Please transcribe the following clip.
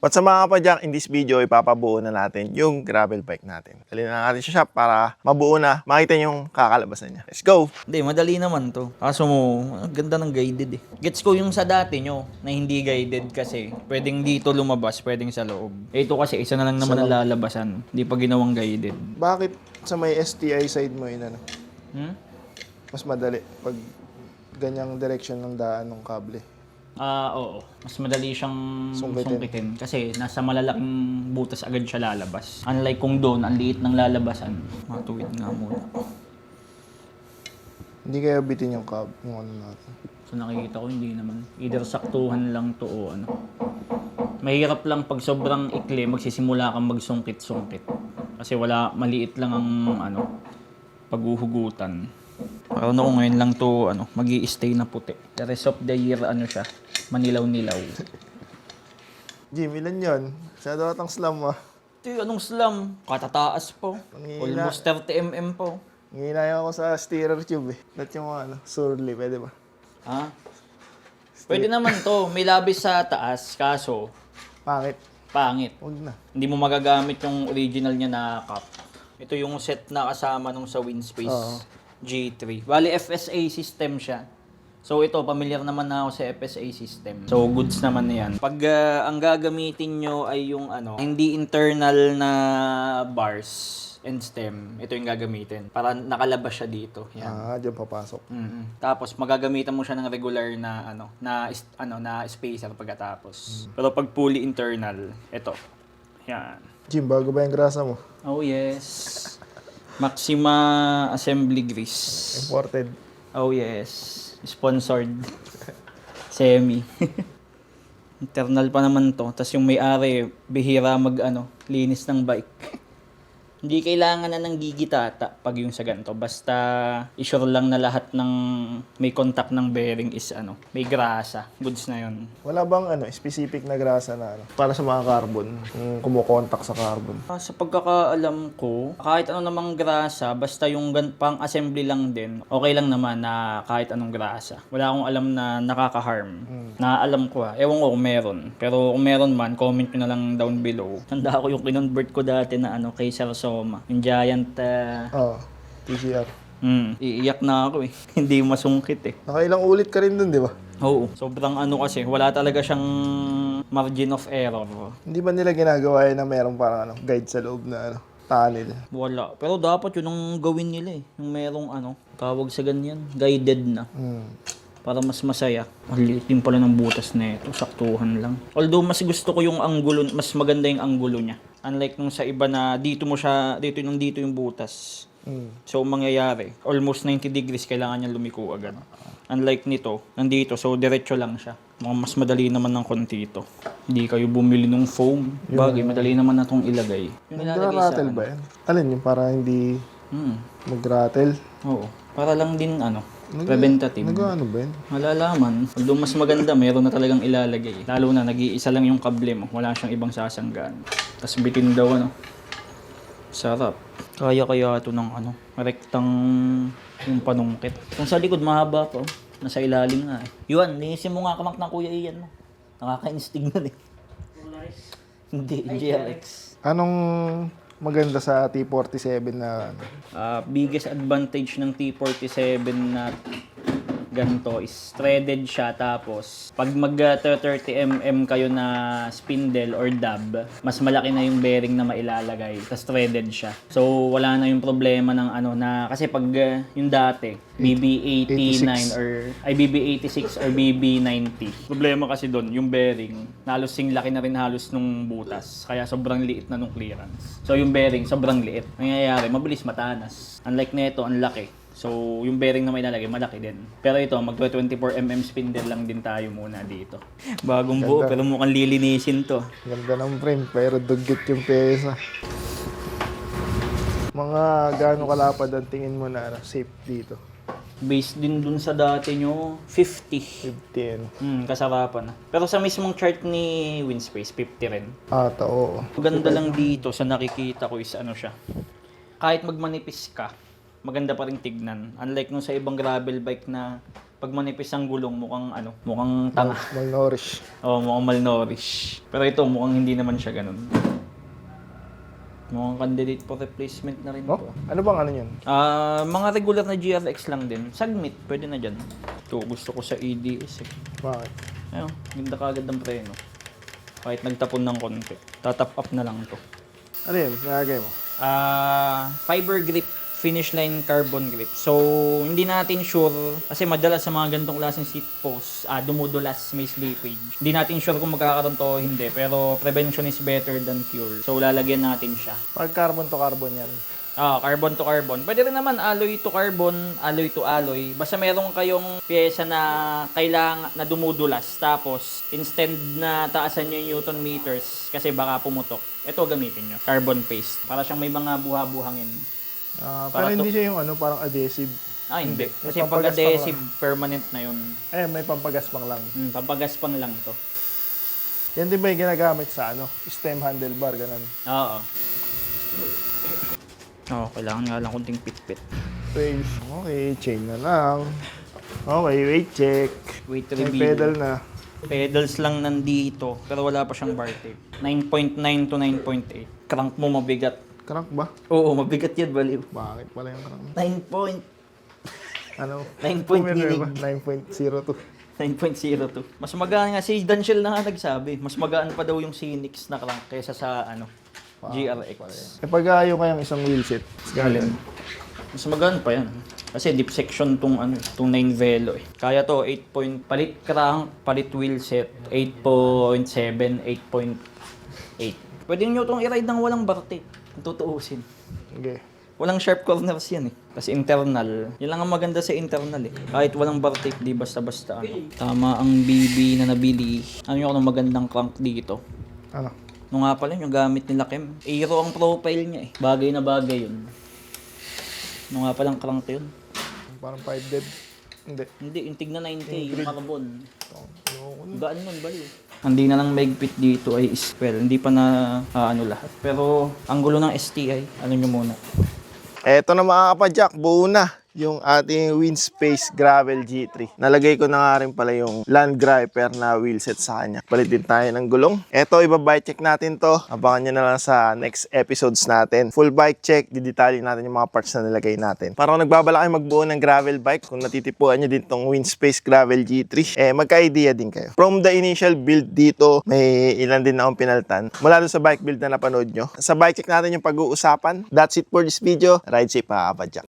What's up mga kapadyak, in this video ipapabuo na natin yung gravel bike natin. Dali na natin sa shop para mabuo na, makita yung kakalabasan niya. Let's go! Hindi, madali naman to. Kaso mo, ang ganda ng guided eh. Gets ko yung sa dati nyo na hindi guided kasi pwedeng dito lumabas, pwedeng sa loob. Ito kasi isa na lang naman ang lalabasan. Hindi pa ginawang guided. Bakit sa may STI side mo yun, mas madali pag ganyang direction ng daan ng kable? Oo. Mas madali siyang Sungkitin. sungkitin kasi nasa malalaking butas agad siya lalabas. Unlike kung doon, ang liit ng lalabasan. Matuwid nga muna. Hindi kaya bitin yung kable, yung ano natin. So nakikita ko hindi naman. Either saktuhan lang to o ano. Mahirap lang pag sobrang ikli, magsisimula kang magsungkit-sungkit. Kasi maliit lang ang paghuhugutan. Parang ako ngayon lang to magi-stay na puti. The rest of the year siya, manilaw-nilaw. Jim, ilan yun? Masyado atang slam ah. Ito, anong slam? Katataas po. Manghihina. Almost 30 mm po. Nginaya ako sa steerer tube eh. Not yung surly, pwede ba? Ha? Pwede naman to. May labis sa taas, kaso Pangit. pangit. Huwag na. Hindi mo magagamit yung original niya na cup. Ito yung set na kasama nung sa Winspace Oo. G3. Bali, FSA system siya. So ito, familiar naman na ako sa FSA system. So goods naman yan. Pag ang gagamitin nyo ay yung hindi internal na bars and stem, ito yung gagamitin. Para nakalabas siya dito. Yan. Diyan papasok. Tapos magagamitan mo siya ng regular na na spacer pagkatapos. Pero pag fully internal, ito. Yan. Jim, bago ba yung grasa mo? Oh yes. Maxima Assembly Grease. Imported. Oh yes. Sponsored. Semi. Internal pa naman to. Tapos yung may-ari, bihira linis ng bike. Hindi kailangan na ng gigitata pag yung sa ganito. Basta i-sure lang na lahat ng may contact ng bearing is may grasa. Goods na yun. Wala bang specific na grasa na para sa mga carbon? Kung kumukontak sa carbon. Sa pagkakaalam ko, kahit namang grasa, basta yung pang-assembly lang din, okay lang naman na kahit anong grasa. Wala akong alam na nakaka-harm. Naalam ko Ewan ko kung meron. Pero kung meron man, comment nyo na lang down below. Tanda ko yung kinonvert ko dati na kay Sir Soma. Yung giant... TCR. Iiyak na ako eh. Hindi masungkit eh. Nakailang ulit ka rin dun, di ba? Oo. Sobrang kasi, wala talaga siyang margin of error. Hindi ba nila ginagawa yun na merong parang guide sa loob na tunnel? Wala. Pero dapat yun ang gawin nila eh. Yung merong tawag sa ganyan, guided na. Para mas masaya. Ang liit din pala ng butas na ito. Saktuhan lang. Although mas gusto ko yung anggulo, mas maganda yung anggulo niya. Unlike nung sa iba na dito yung butas. So mangyayari, almost 90 degrees kailangan niya lumiko agad. Unlike nito, nandito, so diretso lang siya. Mas madali naman ng konti ito. Hindi kayo bumili ng foam. Bagay, madali naman na itong ilagay. Yung Nag-rattle ba yan? Alin yung para hindi mag-rattle? Oo. Para lang din preventative. Nag-ano ba yan? Malalaman. Although mas maganda, meron na talagang ilalagay. Lalo na, nag-iisa lang yung kable mo. Wala siyang ibang sasanggaan. Tapos bitin daw Sarap. Kaya ito ng rektang yung panungkit. Kung sa likod, mahaba pa. Nasa ilalim nga Yuan, linisin mo nga kamak ng Kuya Ian mo. Nakaka-instig nun eh. Hindi, GLX. Anong maganda sa T47 na Biggest advantage ng T47 na ganito is threaded siya, tapos pag mag 30mm kayo na spindle or dab, mas malaki na yung bearing na mailalagay, tapos threaded siya. So wala na yung problema ng na kasi pag yung dati BB89 or BB86 or BB90, problema kasi doon yung bearing halos laki na rin halos nung butas, kaya sobrang liit na nung clearance. So yung bearing sobrang liit, nangyayari mabilis matanas. Unlike nito, ang laki. So, yung bearing na may lalagay, malaki din. Pero ito, mag-24mm spindle lang din tayo muna dito. Bagong buo, pero mukhang lilinisin to. ganda ng frame, pero dugit yung pyesa. Mga gaano kalapad ang tingin mo na safe dito? Based din dun sa dati nyo, 50. 50 Kasarapan na. Pero sa mismong chart ni Winspace, 50 rin. oo. Maganda lang dito sa nakikita ko is siya. Kahit magmanipis ka, maganda pa rin tignan. Unlike nung sa ibang gravel bike na Pag manipis ang gulong, mukhang mukhang tanga. Malnourished. Mukhang malnourished. Pero ito, mukhang hindi naman siya ganun. Mukhang candidate for replacement na rin Oh? to. Ano bang ano yun? Mga regular na GRX lang din. Sagmit, pwede na dyan. Ito, gusto ko sa ADS eh. Bakit? Ayun, ganda kagad ng preno. Kahit nagtapon ng konti. Tatap up na lang to. Ano yun? Nagagay mo? Fiber grip, finish line carbon grip. So, hindi natin sure, kasi madalas sa mga ganitong klaseng seat posts, dumudulas, may slippage. Hindi natin sure kung magkakaroon to o hindi, pero prevention is better than cure. So, lalagyan natin siya. Pag carbon to carbon yan. Carbon to carbon. Pwede rin naman alloy to carbon, alloy to alloy. Basta meron kayong pyesa na kailangan na dumudulas. Tapos, instead na taasan nyo yung Newton meters kasi baka pumutok, ito gamitin nyo. Carbon paste. Para siyang may mga buha-buhangin. Pero Para hindi siya yung parang adhesive. Hindi. May Kasi pag pampagas pang adhesive, permanent na yun. May pampagaspang lang. Papagaspang lang to. Yan din ba yung ginagamit sa stem handlebar, ganun? Oo. Kailangan nga lang kunting pit-pit. Face. Okay, chain na lang. Okay, weight check. Weight May reveal. pedal na. Pedals lang nandito, pero wala pa siyang bar tape. 9.9 to 9.8. Crank mo mabigat. Crank ba? Oo, mabigat yan, baliw. Bakit pala yung crank? 9 point ginig. 9.02. 9.02. Mas magaan nga, si Danshell na nga nagsabi. Mas magaan pa daw yung Scenics na crank kaysa sa GRX. Pag ayaw kayang isang wheelset, galing. Mas magaan pa yan. Kasi deep section tong 9 Velo eh. Kaya to 8 point, palit crank, palit wheelset, 8.7, 8.8. Pwede nyo itong i-ride ng walang bar tape. Kung tutuusin. Okay. Walang sharp corners yan eh. Kasi internal. Yan lang ang maganda sa internal eh. Kahit walang bar tape, di basta-basta Tama ang BB na nabili. Ano yung magandang crank dito? Ano? Nung nga pala yung gamit nila Kem. Aero ang profile niya eh. Bagay na bagay yun. Nung nga palang crank yun. Parang 5 dead. Hindi. Hindi, yung tigna 90, yung carbon. Gaan nun, baliw. Hindi na lang maigpit dito ay well, hindi pa na lahat. Pero ang gulo ng STI, ano nyo muna. Eto na mga kapadyak, buo na yung ating Winspace Gravel G3. Nalagay ko na nga rin pala yung Land Griper na wheelset sa kanya. Palit din tayo ng gulong. Eto, ibabike check natin to. Abangan nyo na lang sa next episodes natin. Full bike check, didetalyin natin yung mga parts na nilagay natin. Para kung nagbabalak kayo magbuo ng gravel bike, kung natitipuan nyo din tong Winspace Gravel G3, magka-idea din kayo. From the initial build dito, may ilan din na akong pinaltan. Mula doon sa bike build na napanood nyo. Sa bike check natin yung pag-uusapan. That's it for this video. Ride safe mga kapadyak.